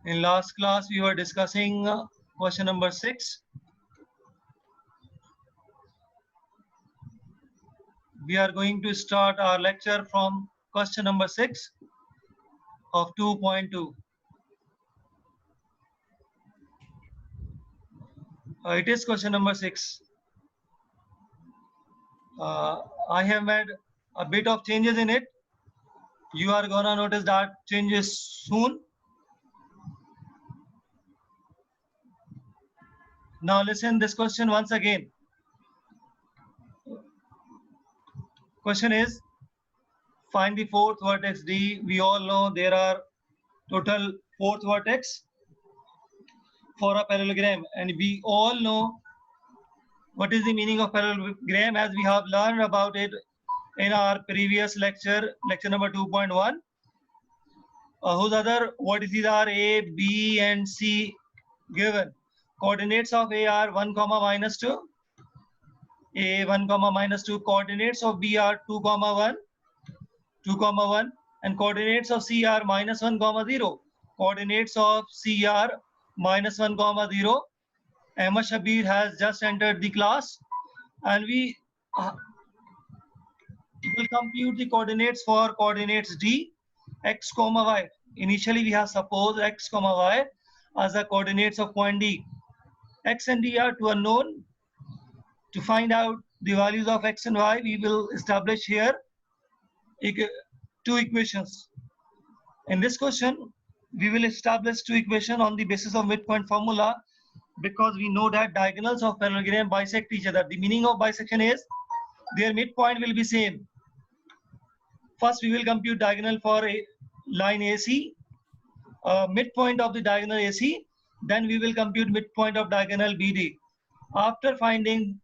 In last class, we were discussing question number 6. We are going to start our lecture from question number 6 of 2.2. It is question number 6. I have made a bit of changes in it. You are gonna notice that changes soon. Now listen this question once again. Question is, find the fourth vertex D. We all know there are total fourth vertex for a parallelogram, and we all know what is the meaning of parallelogram as we have learned about it in our previous lecture, lecture number 2.1. Whose other vertices are A, B, and C given. Coordinates of A are 1, minus 2. A 1, minus 2. Coordinates of B are 2, 1, 2, 1. And coordinates of C are minus 1, 0. Coordinates of C are minus 1, 0. Ahmad Shabir has just entered the class, and we will compute the coordinates for coordinates D, x, y. Initially, we have supposed x, y as the coordinates of point D. X and D are two unknown. To find out the values of x and y, we will establish here two equations. In this question, we will establish two equations on the basis of midpoint formula, because we know that diagonals of parallelogram bisect each other. The meaning of bisection is their midpoint will be same. First, we will compute diagonal for a line AC, midpoint of the diagonal AC. Then we will compute midpoint of diagonal BD. After finding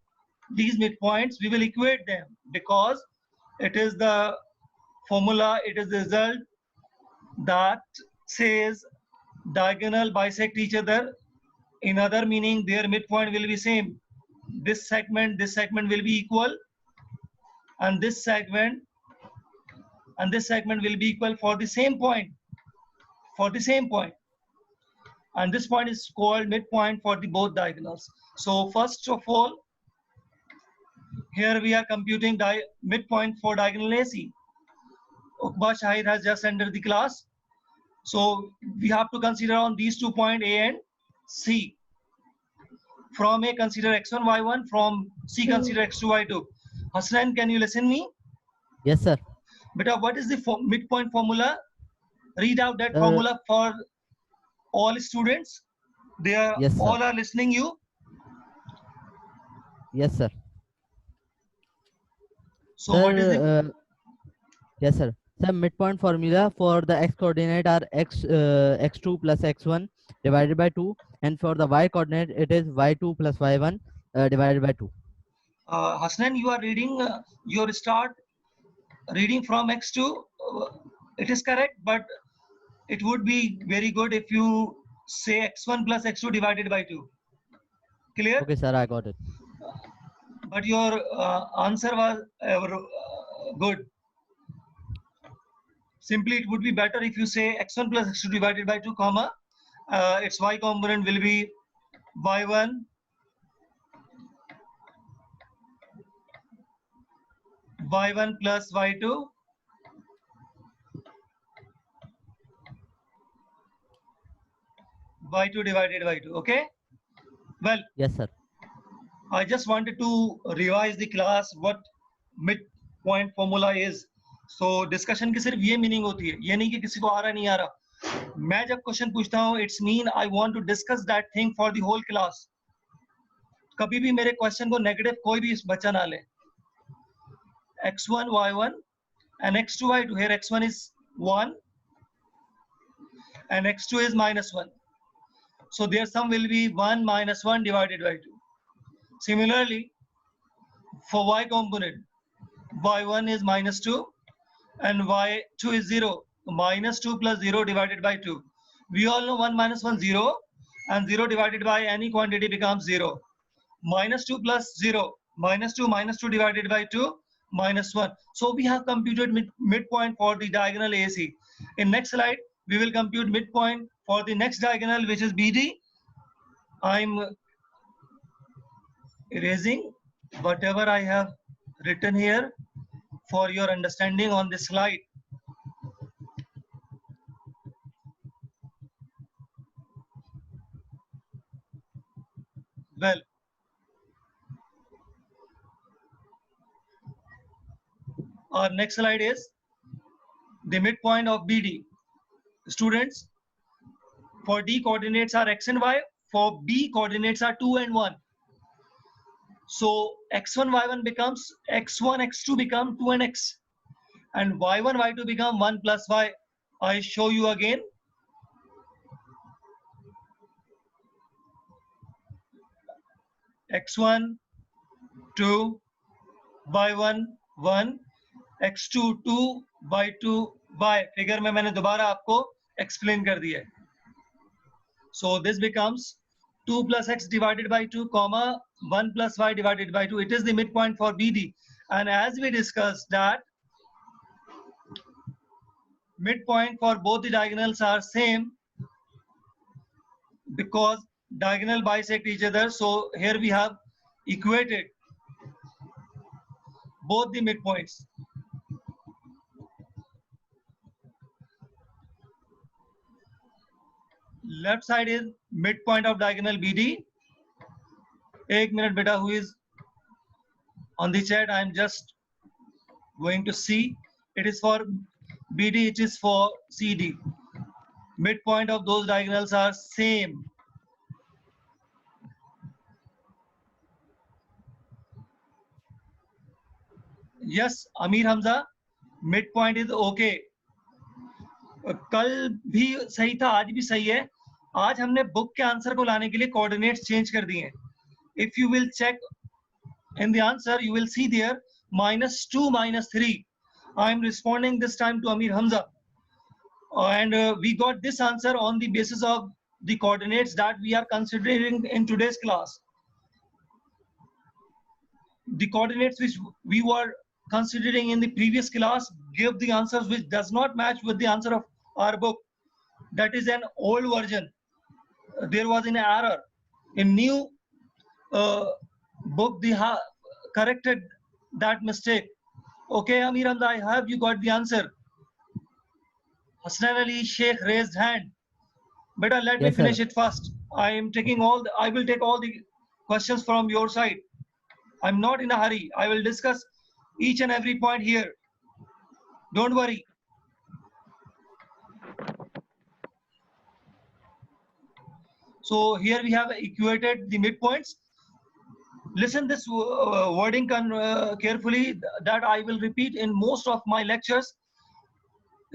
these midpoints, we will equate them, because it is the formula, it is the result that says diagonal bisect each other. In other meaning, their midpoint will be same. This segment will be equal, and this segment will be equal for the same point. And this point is called midpoint for the both diagonals. So first of all, here we are computing midpoint for diagonal AC. Uqba Shahid has just entered the class. So we have to consider on these 2 points A and C. From A, consider x1, y1. From C, consider x2, y2. Hassan, can you listen me? Yes, sir. Beta, what is the midpoint formula? Read out that formula for all students. They are all are listening you. Yes, sir. So sir, what is the yes, sir. The midpoint formula for the x coordinate are x2 plus x1 divided by 2, and for the y coordinate it is y2 plus y1 divided by 2. Hasnan, you are reading your start reading from x2. It is correct, but it would be very good if you say x1 plus x2 divided by 2. Clear? Okay, sir, I got it. But your answer was good. Simply, it would be better if you say x1 plus x2 divided by 2, comma, its y component will be y1 plus y2 divided by 2. Okay? Well, yes, sir. I just wanted to revise the class what midpoint formula is. So discussion की सिर्फ ये meaning होती है, ये नहीं कि किसी को आ रहा नहीं आ रहा. मैं जब क्वेश्चन पूछता हूँ, it's mean I want to discuss that thing for the whole class. कभी भी मेरे क्वेश्चन को नेगेटिव कोई भी बच्चा ना ले. x1 y1 and x2 y2. Here x1 is 1 and x2 is minus 1. So their sum will be 1 minus 1 divided by 2. Similarly, for y component, y1 is minus 2 and y2 is 0. Minus 2 plus 0 divided by 2. We all know 1 minus 1, 0, and 0 divided by any quantity becomes 0. Minus 2 plus 0, minus 2 divided by 2, minus 1. So we have computed midpoint for the diagonal AC. In next slide, we will compute midpoint For the next diagonal, which is BD, I'm erasing whatever I have written here for your understanding on this slide. Well, our next slide is the midpoint of BD. Students, for D coordinates are X and Y, for B coordinates are 2 and 1. So X1, Y1 becomes X1, X2 become 2 and X. And Y1, Y2 become 1 plus Y. I show you again. X1, 2, Y1, 1, X2, 2, Y2, Y. Figure में मैंने दोबारा आपको explain कर दिया है. So this becomes 2 plus X divided by 2, comma 1 plus Y divided by 2. It is the midpoint for BD. And as we discussed that midpoint for both the diagonals are same because diagonal bisect each other. So here we have equated both the midpoints. Left side is midpoint of diagonal BD. एक minute beta, who is on the chat? I am just going to see. It is for BD, it is for CD. Midpoint of those diagonals are same. Yes, Amir Hamza, midpoint is okay. कल भी सही था, आज भी सही है. आज हमने बुक के आंसर को लाने के लिए कोऑर्डिनेट्स चेंज कर दिए हैं. If you will check in the answer, you will see there -2, -3. I am responding this time to Amir Hamza. And we got this answer on the basis of the coordinates that we are considering in today's class. The coordinates which we were considering in the previous class give the answers which does not match with the answer of our book. That is an old version. There was an error. In new book, they have corrected that mistake. Okay, Amir Hamza, I have you got the answer. Hassan Ali Sheikh raised hand. Better let me finish it first. I am taking all. I will take all the questions from your side. I'm not in a hurry. I will discuss each and every point here. Don't worry. So here we have equated the midpoints. Listen this wording carefully that I will repeat in most of my lectures.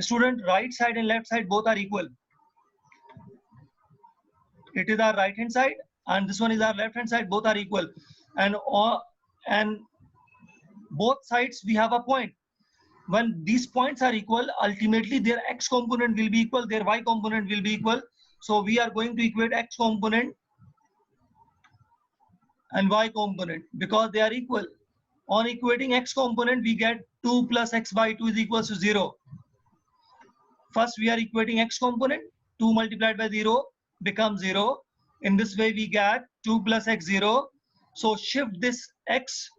Student, right side and left side both are equal. It is our right hand side and this one is our left hand side, both are equal. And both sides we have a point. When these points are equal, ultimately their x component will be equal, their y component will be equal. So we are going to equate x component and y component because they are equal. On equating x component, we get 2 plus x by 2 is equals to 0. First, we are equating x component, 2 multiplied by 0 becomes 0. In this way, we get 2 plus x 0. So shift this x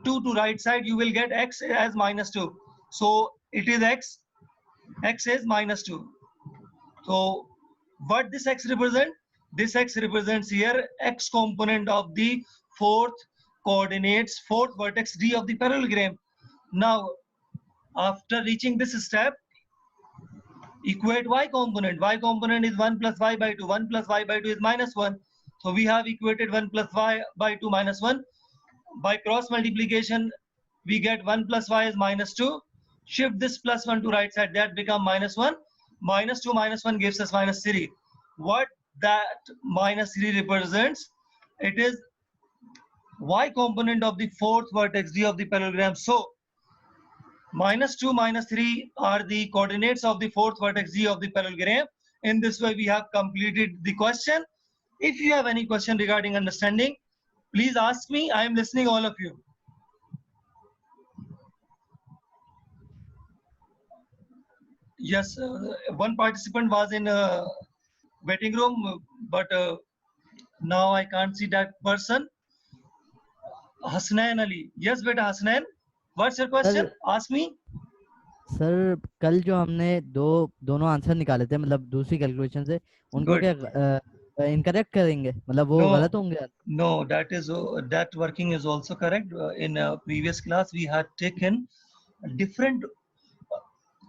2 to right side, you will get x as -2. So it is x is -2. So what this x represent? This x represents here x component of the fourth vertex D of the parallelogram. Now, after reaching this step, equate y component. Y component is 1 plus y by 2. 1 plus y by 2 is -1. So we have equated 1 plus y by 2 -1. By cross multiplication, we get 1 plus y is -2. Shift this +1 to right side, that become -1. -2 -1 gives us -3. What that -3 represents? It is y component of the fourth vertex D of the parallelogram. So -2 -3 are the coordinates of the fourth vertex D of the parallelogram. In this way, we have completed the question. If you have any question regarding understanding, please ask me. I am listening all of you. Yes, one participant was in waiting room, but now I can't see that person. Hasnain Ali. Yes, beta Hasnain. What's your question? Sir Ask me. Sir कल जो हमने दोनों answer निकाले थे मतलब दूसरी calculation से उनको Good. क्या इनकरेक्ट करेंगे मतलब वो गलत No, होंगे? no, that working is also correct. In previous class, we had taken different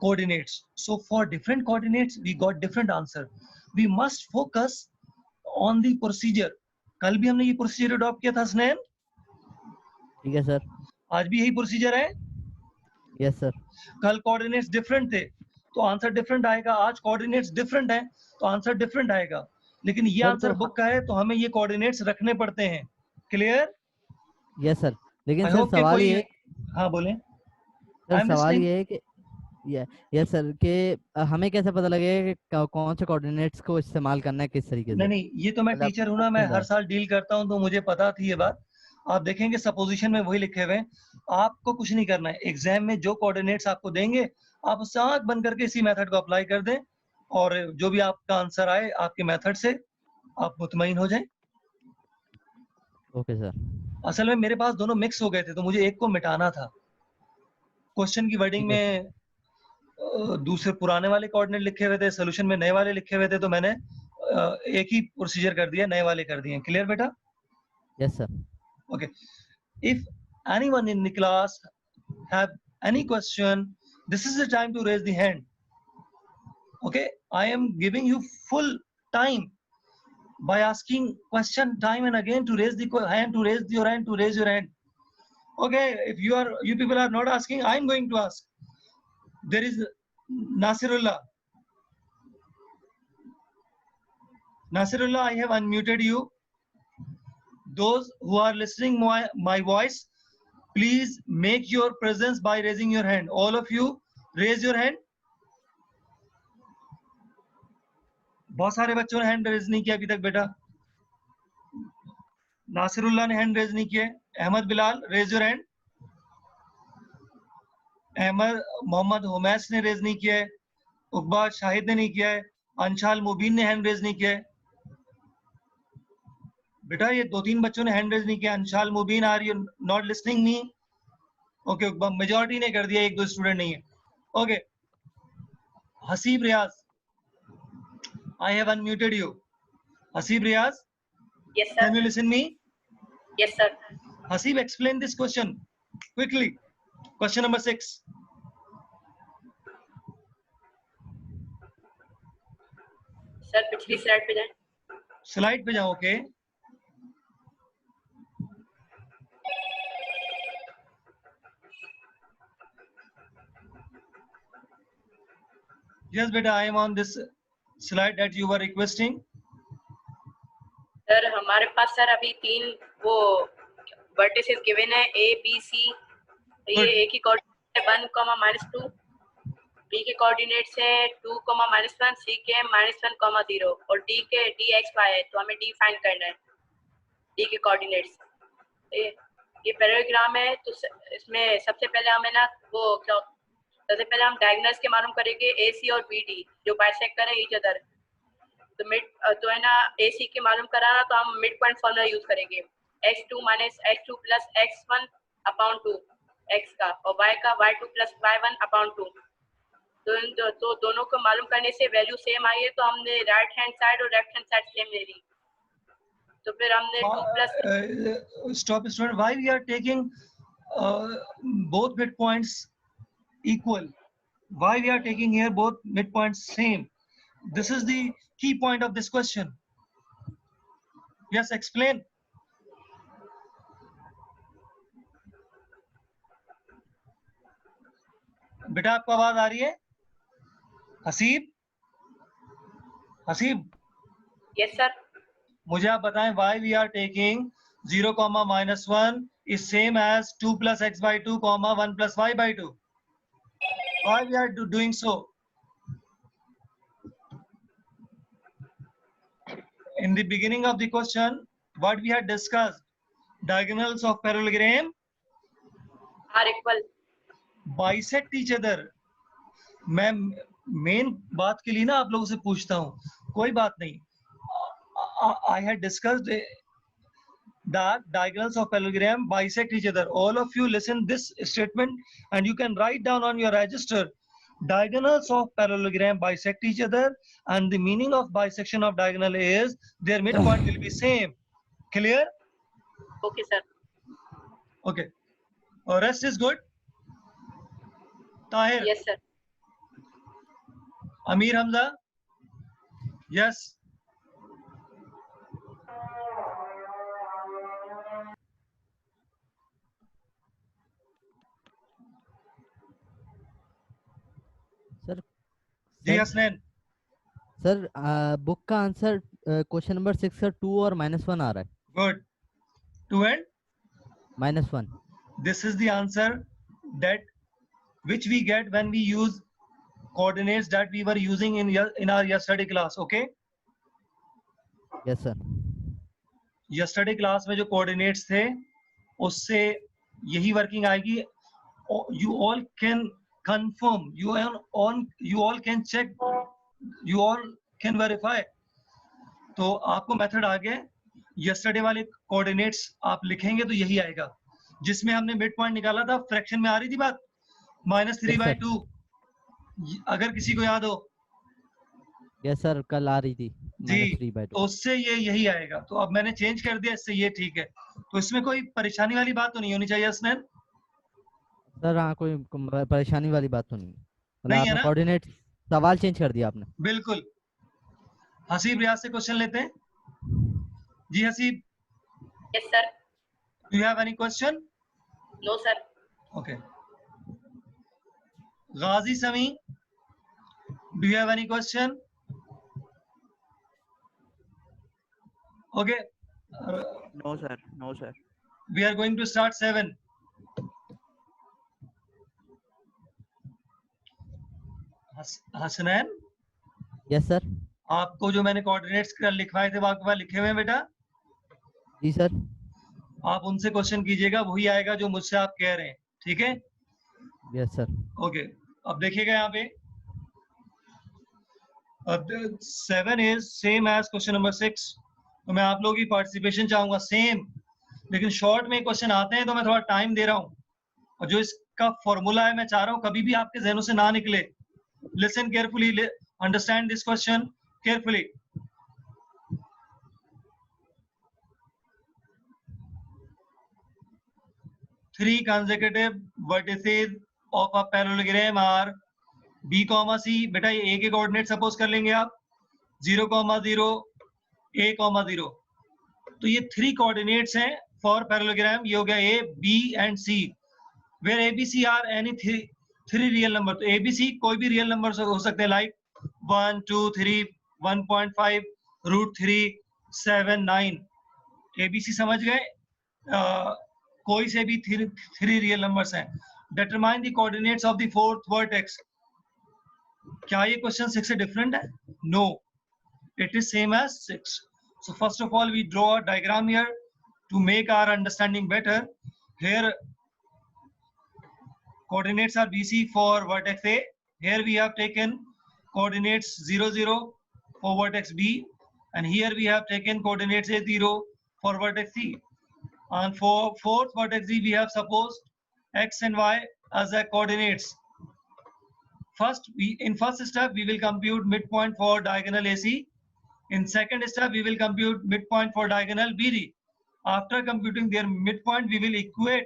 coordinates. So for different coordinates, we got different answer. We must focus on the procedure. कल भी हमने ये प्रोसीजर अडॉप्ट किया था स्नेह, ठीक है सर. आज भी यही प्रोसीजर है. Yes sir. कल कोऑर्डिनेट्स डिफरेंट थे तो आंसर डिफरेंट आएगा, आज कोऑर्डिनेट्स डिफरेंट है तो आंसर डिफरेंट आएगा. लेकिन ये सर आंसर बुक का है तो हमें ये कोऑर्डिनेट्स रखने पड़ते हैं. क्लियर? Yes sir. लेकिन आई सर होप कि सवाल कोई, ये हाँ बोलें. सर आई एम सवाल लिसनिंग. ये है कि यस सर कि हमें कैसे पता लगेगा कि कौन से कोऑर्डिनेट्स को इस्तेमाल करना है किस तरीके से? नहीं, ये तो मैं मतलब टीचर हूं ना, मैं ऑप्शन हर है. साल डील करता हूं तो मुझे पता थी ये बात. आप देखेंगे सपोजिशन में वही लिखे हुए हैं. आपको कुछ नहीं करना है, एग्जाम में जो कोऑर्डिनेट्स आपको देंगे आप उससे आंख बंद करके इसी मेथड को अप्लाई कर दें और जो भी आपका आंसर आए आपके मेथड से आप मुतमईन हो जाएं. Okay sir. असल में मेरे पास दोनों मिक्स हो गए थे तो मुझे एक को मिटाना था. क्वेश्चन की वर्डिंग ठीक है सर. में दूसरे पुराने वाले कोऑर्डिनेट लिखे हुए थे, सोल्यूशन में नए वाले लिखे हुए थे, तो मैंने एक ही प्रोसीजर कर दिया, नए वाले कर दिए. क्लियर बेटा? Yes sir. Okay. If anyone in the class have any question, this is the time to raise the hand. Okay, I am giving you full time by asking question time and again to raise the hand, to raise your hand, to raise your hand. Okay, if you people are not asking, I am going to ask. There is Nasirullah. Nasirullah, I have unmuted you. Those who are listening my voice, please make your presence by raising your hand. All of you raise your hand. बहुत सारे बच्चों ने hand raise नहीं किया अभी तक बेटा. नासिरुल्लाह ने हैंड रेज नहीं किया. Ahmed Bilal, raise your hand. Ahmed Mohammad Humais ने रेज नहीं किया है. उकबा शाहिद ने नहीं किया है. अंशाल मुबीन ने हैंड रेज नहीं किया है. बेटा ये 2-3 बच्चों ने हैंड रेज नहीं किया. Anshal Mubeen, are you not listening me? Okay, Uqba majority ने कर दिया, 1-2 स्टूडेंट नहीं है. Okay, Haseeb Riyaz, I have unmuted you. Hasib Riaz. Yes, sir. Can you listen me? Yes, sir. Hasib, explain this question quickly. Question number 6. Sir, पिछली slide पे जाएं. Slide पे जाओ. Okay. Yes, beta, I am on this slide that you were requesting. Sir हमारे पास sir अभी 3 वो vertices given है, A, B, C. ये A की कोऑर्डिनेट है 1, B के कोऑर्डिनेट्स है 2, -1, C के -1, 0 और D के dx y है. तो हमें D फाइंड करना है, D के कोऑर्डिनेट्स. ये पैरेललोग्राम है तो इसमें सबसे पहले हमें ना वो सबसे पहले हम डायगोनल्स के मालूम करेंगे AC और BD जो बाइसेक्ट करें ईच अदर. तो मिड तो है ना AC के मालूम कराना तो हम मिड पॉइंट फॉर्मूला यूज करेंगे, x2 - x2 + x1 / 2 x का और y का y2 + y1 / 2. तो दोनों को मालूम करने से वैल्यू सेम आई है तो हमने राइट हैंड साइड और लेफ्ट हैंड साइड सेम ले ली. तो फिर हमने 2 + Stop student. Why we are taking both midpoints equal? Why we are taking here both midpoints same? This is the key point of this question. Yes, explain. बेटा आपको आवाज आ रही है? हसीब, हसीब. Yes sir. मुझे आप बताएं why we are taking 0, -1 is same as 2 + x/2, 1 + y/2. Why we are doing so? In the beginning of the question, what we had discussed, diagonals of parallelogram are equal, bisect each other. मैं main बात के लिए ना आप लोगों से पूछता हूँ, कोई बात नहीं. I had discussed that diagonals of parallelogram bisect each other. All of you listen this statement and you can write down on your register. Diagonals of parallelogram bisect each other, and the meaning of bisection of diagonal is their midpoint will be same. Clear? Okay, sir. Okay. Rest is good. Tahir, Yes, sir. Amir Hamza. Yes. Sir ji sir Hasnain. Sir book का answer question number 6 sir 2 और -1 आ रहा है. Good. 2 and -1. this is the answer that which we get when we use coordinates that we were using in our yesterday class. Okay. Yes sir. yesterday class में जो coordinates थे उससे यही working आएगी. You all can confirm, you all can check, you all can verify. तो आपको method आ गया. yesterday वाले coordinates आप लिखेंगे तो यही आएगा जिसमें हमने मिड पॉइंट निकाला था. फ्रैक्शन में आ रही थी बात -3/2. अगर किसी को याद हो. यस सर कल आ रही थी जी, -3/2. तो उससे ये यही आएगा. तो अब मैंने चेंज कर दिया, इससे ये ठीक है. तो इसमें कोई परेशानी वाली बात तो नहीं होनी चाहिए हसनैन. सर हाँ कोई परेशानी वाली बात तो नहीं है. मतलब नहीं है आपने ना? कोऑर्डिनेट सवाल चेंज कर दिया आपने. बिल्कुल. हसीब रियाज से क्वेश्चन लेते हैं. जी Haseeb, Yes, sir. Do you have any question? No, sir. Okay. Ghazi Sami, do you have any question? Okay. No, sir. No, sir. We are going to start 7. Hasnain, yes sir. आपको जो मैंने कोऑर्डिनेट्स लिखवाए थे वो आपके पास लिखे हुए हैं बेटा. जी सर. आप उनसे क्वेश्चन कीजिएगा, वही आएगा जो मुझसे आप कह रहे हैं. ठीक है. Yes sir. ओके. अब देखिएगा यहाँ पे 7 is same as question number 6. तो मैं आप लोगों की पार्टिसिपेशन चाहूंगा सेम, लेकिन शॉर्ट में क्वेश्चन आते हैं तो मैं थोड़ा टाइम दे रहा हूँ. और जो इसका फॉर्मूला है मैं चाह रहा हूँ कभी भी आपके जहनों से ना निकले. Listen carefully, understand this question carefully. Three consecutive vertices of a parallelogram are B, C. बेटा ये A के कोऑर्डिनेट सपोज कर लेंगे आप 0, 0, A, 0. तो ये 3 कोऑर्डिनेट्स हैं फॉर पैरेललोग्राम. ये हो गया A, B and C. Where A, B, C are any three real number. तो A, B, C कोई भी रियल नंबर हो सकते हैं, लाइक 1, 2, 3, 1.5, √3, 7, 9. A, B, C समझ गए. कोई से भी 3 रियल नंबर्स हैं. Determine the coordinates of the fourth vertex. क्या ये क्वेश्चन 6 से डिफरेंट है? No, it is same as 6. So first of all we draw a diagram here to make our understanding better. Here coordinates are BC for vertex A. Here we have taken coordinates 0, 0 for vertex B, and here we have taken coordinates A0 for vertex C. And for fourth vertex Z we have supposed X and Y as the coordinates. In first step we will compute midpoint for diagonal AC. In second step we will compute midpoint for diagonal BD. After computing their midpoint we will equate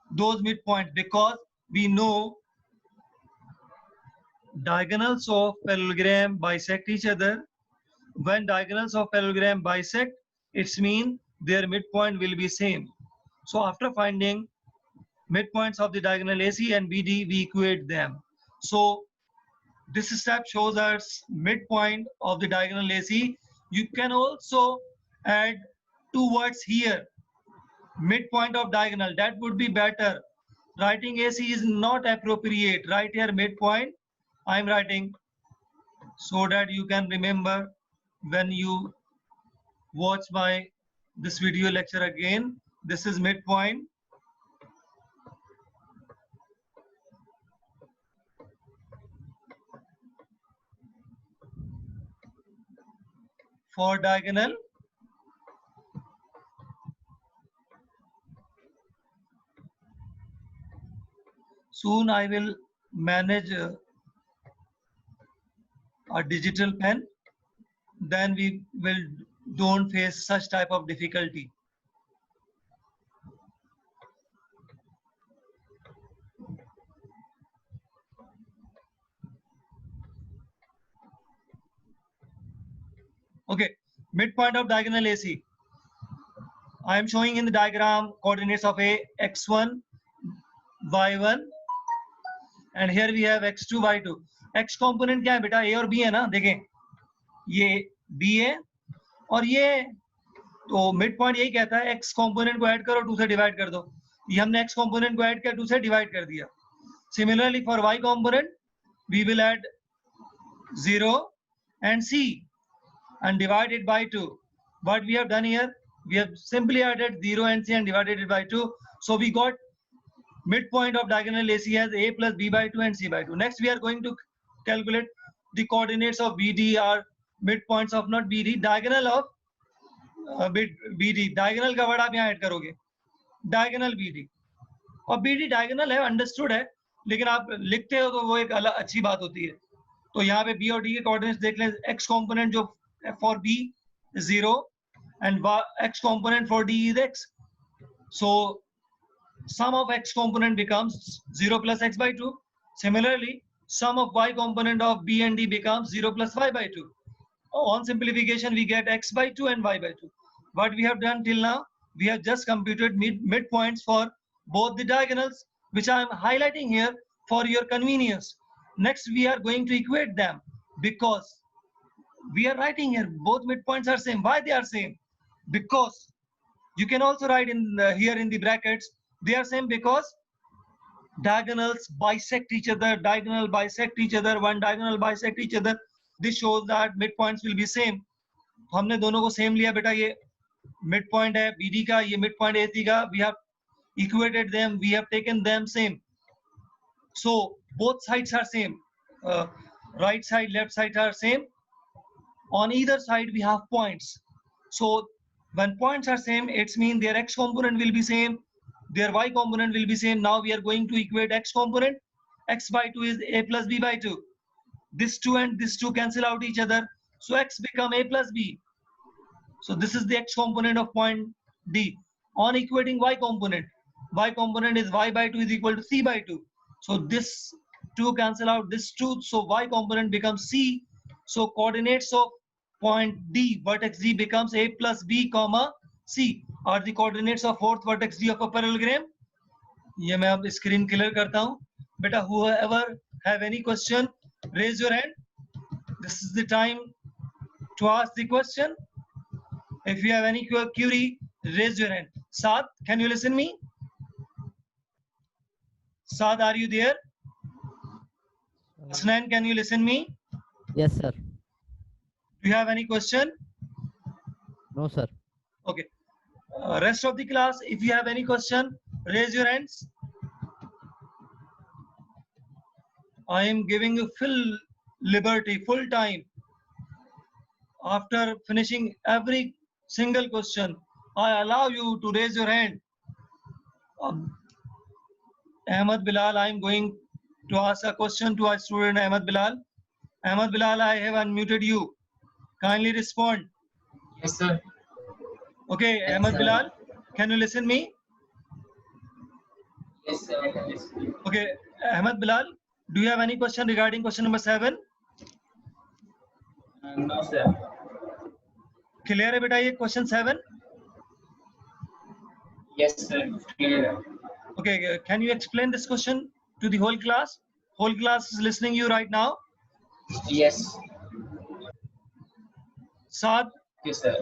those midpoints, because we know diagonals of parallelogram bisect each other. When diagonals of parallelogram bisect, it means their midpoint will be same. So after finding midpoints of the diagonal AC and BD, we equate them. So this step shows us midpoint of the diagonal AC. You can also add 2 words here, midpoint of diagonal. That would be better. Writing AC is not appropriate. Write here midpoint. I am writing so that you can remember when you watch this video lecture again. This is midpoint. for diagonal. Soon I will manage a digital pen. Then we will don't face such type of difficulty. Okay, midpoint of diagonal AC. I am showing in the diagram coordinates of A, x1, y1, and here we have x2, y2. X component क्या है बेटा? A और B है ना? देखें, ये B है और ये, तो मिड पॉइंट यही कहता है x कंपोनेंट को ऐड करो, 2 से डिवाइड कर दो. ये हमने x कंपोनेंट को ऐड किया, 2 से डिवाइड कर दिया. Similarly for y component, we will add 0 and C and divide it by 2. What we have done here, we have simply added 0 and C and divided it by 2. So we got midpoint of diagonal AC as A plus B by 2 and C by 2. Next we are going to calculate the coordinates of BD or midpoints of not BD, diagonal of BD. Diagonal का word आप यहाँ add करोगे, diagonal BD. और BD diagonal है, understood है, लेकिन आप लिखते हो तो वो एक अलग अच्छी बात होती है. तो यहाँ पे B और D के कोऑर्डिनेट्स देख लें. X component जो for B is 0 and X component for D is X. So sum of X component becomes 0 plus X by 2. Similarly, sum of Y component of B and D becomes 0 plus Y by 2. On simplification, we get X by 2 and Y by 2. What we have done till now, we have just computed midpoints for both the diagonals, which I am highlighting here for your convenience. Next, we are going to equate them because we are writing here both midpoints are same. Why they are same? Because you can also write in here in the brackets, they are same because diagonals bisect each other, diagonal bisect each other, one diagonal bisect each other. This shows that midpoints will be same. तो हमने दोनों को same लिया बेटा. ये midpoint है BD का, ये midpoint AC का. We have equated them, we have taken them same. So both sides are same. Right side, left side are same. On either side we have points. So when points are same, it means their X component will be same, their Y component will be same. Now we are going to equate X component. X by 2 is A plus B by 2. This 2 and this 2 cancel out each other. So X become A plus B. So this is the X component of point D. On equating Y component is Y by 2 is equal to C by 2. So this 2 cancel out this 2. So Y component becomes C. So coordinates of point D, vertex D becomes A plus B comma C are the coordinates of fourth vertex D of a parallelogram. ये मैं अब screen clear करता हूँ. बेटा, whoever have any question, raise your hand. This is the time to ask the question. If you have any query, raise your hand. Saad, can you listen me? Saad, are you there? Asnan, can you listen me? Yes, sir. Do you have any question? No, sir. Okay. Rest of the class, if you have any question, raise your hands. I am giving you full liberty, full time. After finishing every single question, I allow you to raise your hand. Ahmed Bilal, I am going to ask a question to our student Ahmed Bilal. Ahmed Bilal, I have unmuted you. Kindly respond. Yes, sir. Okay, Yes, Ahmed sir. Bilal, can you listen me? Yes, sir. I can listen. Okay, Ahmed Bilal, do you have any question regarding question number 7? No, sir. Clear है बेटा ये question 7? Yes, sir. Clear. Okay, can you explain this question to the whole class? Whole class is listening you right now. Yes. Saad, Okay, sir.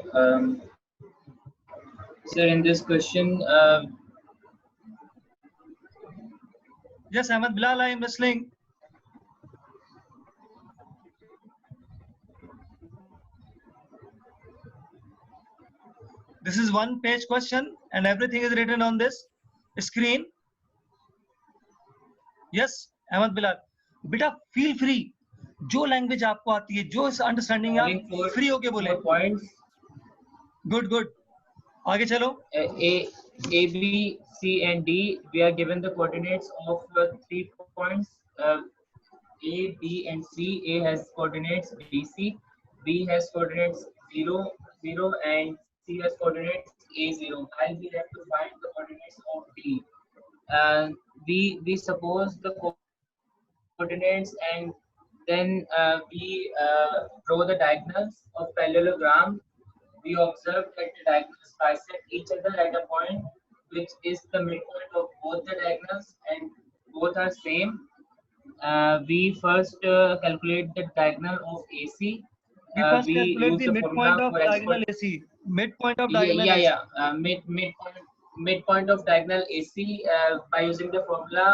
Sir, in this question, yes, Ahmed Bilal, I am listening. This is one page question and everything is written on this screen. Yes, Ahmed Bilal. Beta, feel free. जो language आपको आती है, जो understanding Having आप four, free होके बोले. 4 points. Good good, आगे चलो. A, B, C, and D. We are given the coordinates of 3 points. A, B, and C. A has coordinates BC. B has coordinates 0, 0, and C has coordinates A0. I'll be left to find the coordinates of D. We suppose the coordinates, and then we draw the diagonals of parallelogram. We observe that the diagonals bisect each other at a point which is the midpoint of both the diagonals, and both are same. We first calculate the diagonal of AC. We first We calculate use the the formula midpoint of for diagonal AC. Midpoint of yeah, diagonal yeah, AC. yeah. Midpoint of diagonal AC by using the formula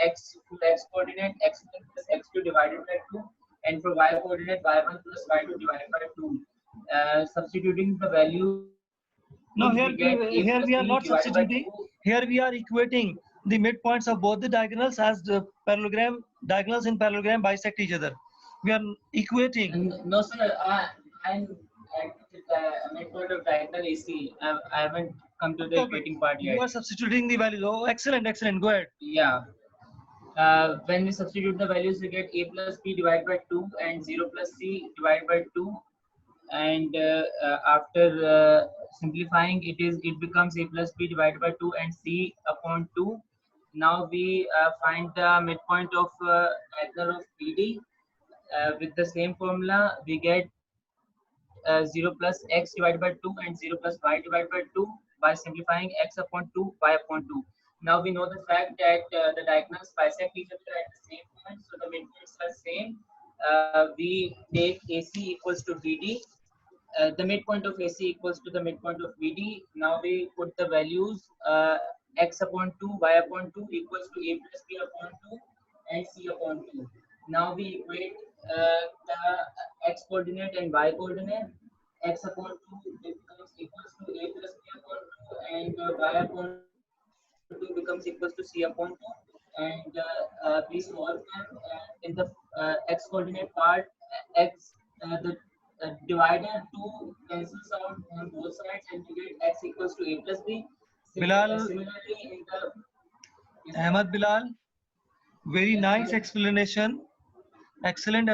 x to x coordinate x1 plus x2 divided by 2, and for y coordinate y1 plus y2 divided by 2. Substituting the values, Now we here get a here plus we are b not divided by substituting. 2. Here we are equating the midpoints of both the diagonals as the parallelogram diagonals in parallelogram bisect each other. We are equating. No, sir. I'm at the midpoint of diagonal AC. I haven't come to the Perfect. equating part You yet. are substituting the values. Oh, excellent, excellent. Go ahead. Yeah. When we substitute the values, we get a plus b divided by 2 and 0 plus c divided by 2. And after simplifying, it becomes a plus b divided by 2 and c upon 2. Now we find the midpoint of diagonal of BD. With the same formula, we get 0 plus x divided by 2 and 0 plus y divided by 2 by simplifying x upon 2, y upon 2. Now we know the fact that the diagonals bisect each other at the same point, so the midpoints are same. We take AC equals to BD. The midpoint of AC equals to the midpoint of BD. Now we put the values x upon 2, y upon 2 equals to a plus b upon 2 and c upon 2. Now we equate the x coordinate and y coordinate. X upon 2 becomes equals to a plus b upon 2, and y upon 2 becomes equals to c upon 2. And we solve them in the x coordinate part. The divider 2 cancels out on both sides, and we get x equals to a plus b. Bilal, Similarly, in the Ahmed Bilal, very Yes, nice sir. explanation. Excellent,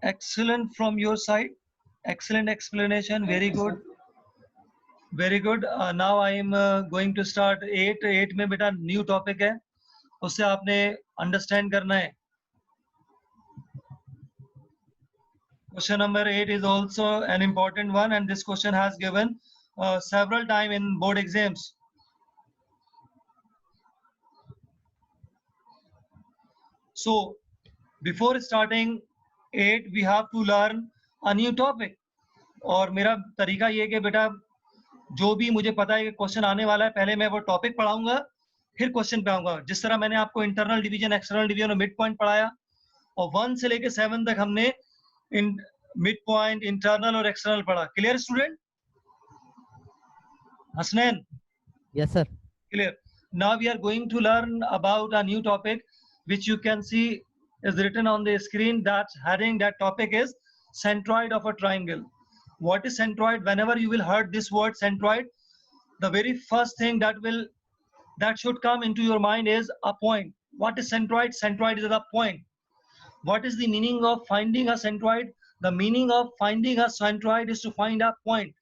excellent from your side. Excellent explanation. Thank Very you, good. sir. Very good. Now I am going to start 8. 8 में बेटा new topic है, उससे आपने understand करना है. Question number 8 is also an important one, and this question has given several times in board exams. So before starting 8, we have to learn a new topic. और मेरा तरीका ये है कि बेटा जो भी मुझे पता है कि क्वेश्चन आने वाला है, पहले मैं वो टॉपिक पढ़ाऊंगा, फिर क्वेश्चन पे आऊंगा. जिस तरह मैंने आपको इंटरनल डिवीजन, एक्सटर्नल डिवीजन और मिड पॉइंट पढ़ाया, और 1 से लेके 7 तक हमने इन मिड पॉइंट, इंटरनल और एक्सटर्नल पढ़ा. Clear student? Hasnain? Yes, sir. Clear. Now we are going to learn about a new topic which you can see is written on the screen. That heading, that topic is centroid of a triangle. What is centroid? Whenever you will heard this word centroid, the very first thing that should come into your mind is a point. What is centroid? Centroid is a point. What is the meaning of finding a centroid? The meaning of finding a centroid is to find a point.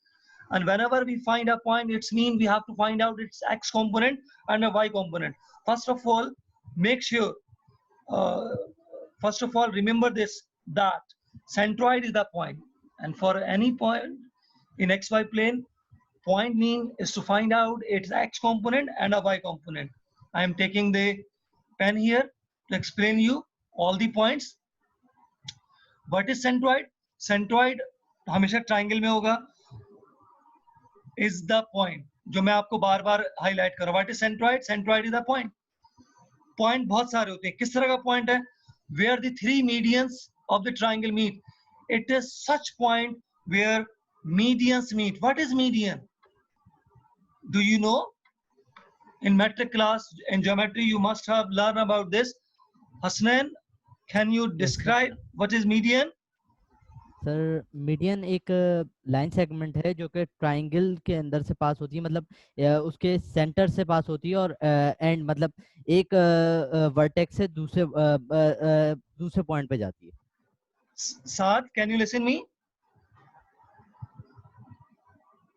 And whenever we find a point, it's mean we have to find out its x component and a y component. First of all, make sure, first of all, remember this, that centroid is the point. And for any point in xy plane, point mean is to find out its x component and a y component. I am taking the pen here to explain you all the points. What is centroid? Centroid हमेशा triangle में होगा. Is the point जो मैं आपको बार बार highlight कर रहा हूँ. What is centroid? Centroid is the point. Point बहुत सारे होते हैं. किस तरह का point है? Where the 3 medians of the triangle meet. It is such point where medians meet. What is median? Do you know? In metric class, in geometry, you must have learned about this. Hasnan, can you describe what is median? Sir median एक line segment है जो कि triangle के अंदर से पास होती है, मतलब उसके सेंटर से पास होती है और एंड मतलब एक वर्टेक्स से दूसरे पॉइंट पे जाती है. Saad, can you listen me?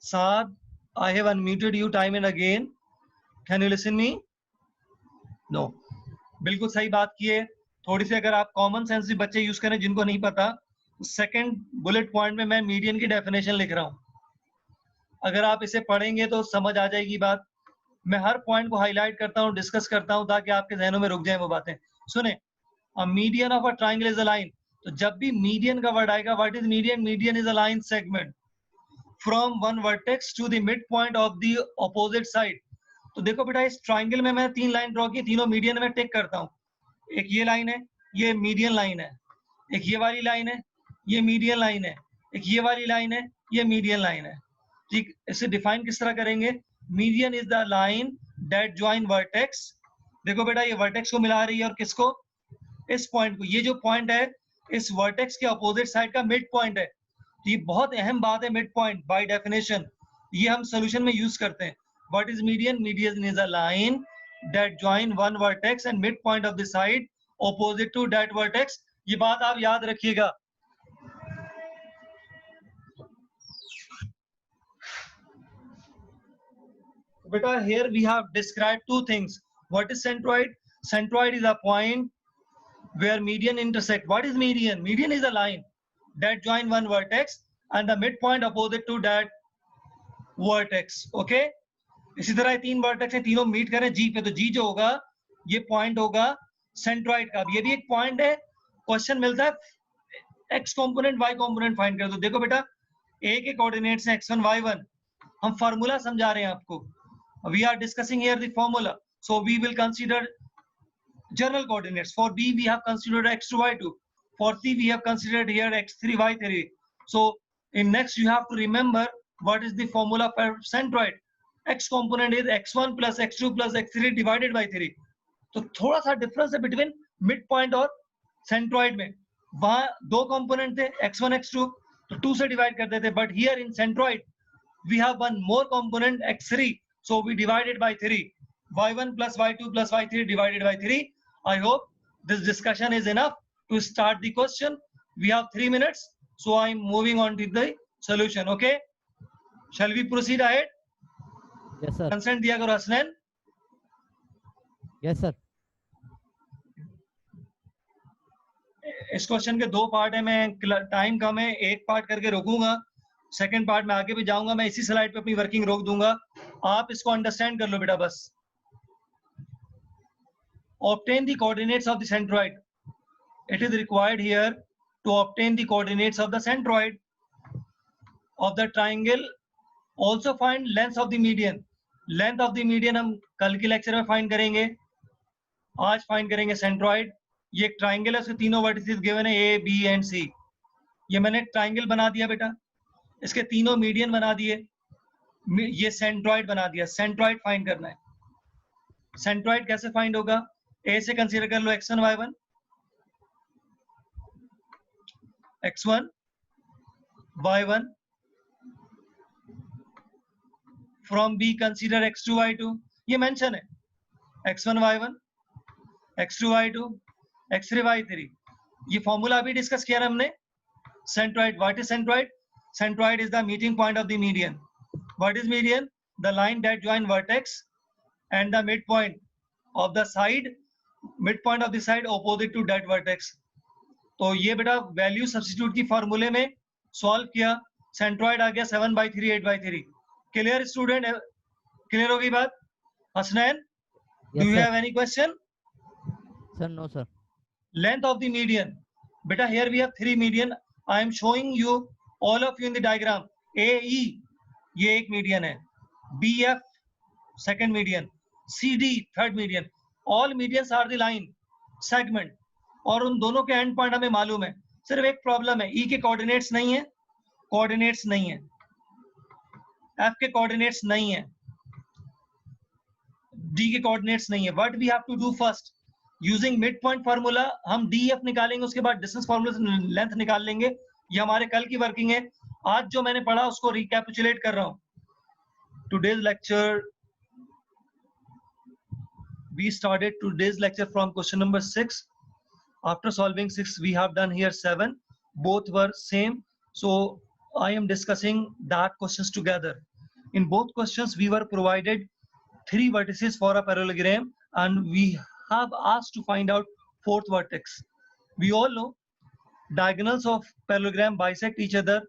Saad, I have unmuted you time and again. Can you listen me? No. बिल्कुल सही बात की है. थोड़ी सी अगर आप कॉमन सेंस भी बच्चे यूज करें जिनको नहीं पता, सेकंड बुलेट पॉइंट में मैं मीडियन की डेफिनेशन लिख रहा हूं. अगर आप इसे पढ़ेंगे तो समझ आ जाएगी बात. मैं हर पॉइंट को हाईलाइट करता हूं, डिस्कस करता हूं ताकि आपके जहनों में रुक जाए वो बातें. सुने, a median of a triangle is a line. तो जब भी मीडियन का वर्ड आएगा, what is median? Median is a line segment from one vertex to the mid point of the opposite side. तो देखो बेटा, इस ट्रायंगल में मैं 3 लाइन ड्रॉ की, तीनों मीडियन में टिक करता हूं. एक ये लाइन है, ये मीडियन लाइन है. एक ये वाली लाइन है, ये मीडियन लाइन है. एक ये वाली लाइन है, ये मीडियन लाइन है. ठीक, इसे डिफाइन किस तरह करेंगे? Median is the line that join vertex. देखो बेटा, ये वर्टेक्स को मिला रही है और किसको? इस पॉइंट को. ये जो पॉइंट है इस वर्टेक्स के अपोजिट साइड का मिड पॉइंट है. तो ये बहुत अहम बात है, मिड पॉइंट बाय डेफिनेशन. ये हम सोल्यूशन में यूज करते हैं. What is median? Median is a line that join one vertex and midpoint of the side opposite to that vertex. ये बात आप याद रखिएगा. बेटा, here we have described 2 things. What is centroid? Centroid is a point where median intersect. What is median? Median is a line that join one vertex and the midpoint opposite to that vertex. Okay? इसी तरह 3 vertex है, तीनों meet करें जी पे. तो जी जो होगा ये पॉइंट होगा सेंट्रॉइड का. ये भी एक पॉइंट है. क्वेश्चन मिलता है x component y component find करो. तो देखो बेटा, ए के कोऑर्डिनेट्स हैं x1 y1. हम फार्मूला समझा रहे हैं आपको. We are discussing here the formula. So we will consider general coordinates. For b we have considered x2 y2. For c we have considered here x3 y3. So in next you have to remember what is the formula for centroid. x component is x1 plus x2 plus x3 divided by 3. तो थोड़ा सा difference है between mid point और centroid में. वहां 2 component थे x1 x2, तो 2 से डिवाइड कर देते. But here in centroid we have one more component x3, so we divided by 3. y1 plus y2 plus y3 divided by 3. I hope this discussion is enough to start the question. We have 3 minutes, so I am moving on to the solution. Okay, shall we proceed ahead? Yes sir. Consent दिया करो Hasnain. Yes sir. इस question के 2 part है. मैं time कम है, एक part करके रोकूंगा. Second part में आगे भी जाऊंगा. मैं इसी स्लाइड पे अपनी वर्किंग रोक दूंगा. आप इसको अंडरस्टैंड कर लो बेटा बस. Obtain the coordinates of the centroid. It is required here to obtain the coordinates of the centroid of the triangle. Also find length of the median. Length of the median हम कल के lecture में find करेंगे. आज find करेंगे centroid. ये एक triangle है, उसके तीनों वर्टिसेस गिवन है ए बी एंड सी. ये मैंने ट्रायंगल बना दिया बेटा, इसके तीनों मीडियन बना दिए. ये सेंट्रॉइड बना दिया. सेंट्रॉइड फाइंड करना है. सेंट्रॉइड कैसे फाइंड होगा? ए से कंसीडर कर लो x1 y1, x1 y1. From B consider x2 y2. ये मेंशन है x1 y1, x2 y2, x3 y3. ये फॉर्मूला अभी डिस्कस किया हमने. Centroid. What is centroid? Centroid is the meeting point of the median. What is median? The line that join vertex and the mid point of the side, mid point of the side opposite to that vertex. तो ये बेटा value substitute की फॉर्मूले में solve किया. Centroid आ गया 7/3 8/3. Clear student? Clear होगी बात? Hasnain, Yes, do you sir. have any question? Sir, no, sir. Length of the median. Beta, here we have 3 median. I am showing you all of you in the diagram. AE ये एक median है. BF second median. CD third median. All medians are the line segment. और उन दोनों के and point हमें मालूम है. सिर्फ एक प्रॉब्लम है, E के कोऑर्डिनेट्स नहीं है, कोऑर्डिनेट्स नहीं है. F के कोऑर्डिनेट्स नहीं है, D के कोऑर्डिनेट्स नहीं है. What we have to do first? Using mid point formula हम DEF निकालेंगे, उसके बाद डिस्टेंस फार्मूला से लेंथ निकाल लेंगे। ये हमारे कल की वर्किंग है। आज जो मैंने पढ़ा उसको रिकैपिचुलेट कर रहा हूँ। Today's lecture, we started today's lecture from question number 6. After solving 6, we have done here 7. Both were same, so I am discussing that questions together. In both questions we were provided 3 vertices for a parallelogram and we have asked to find out 4th vertex. We all know diagonals of parallelogram bisect each other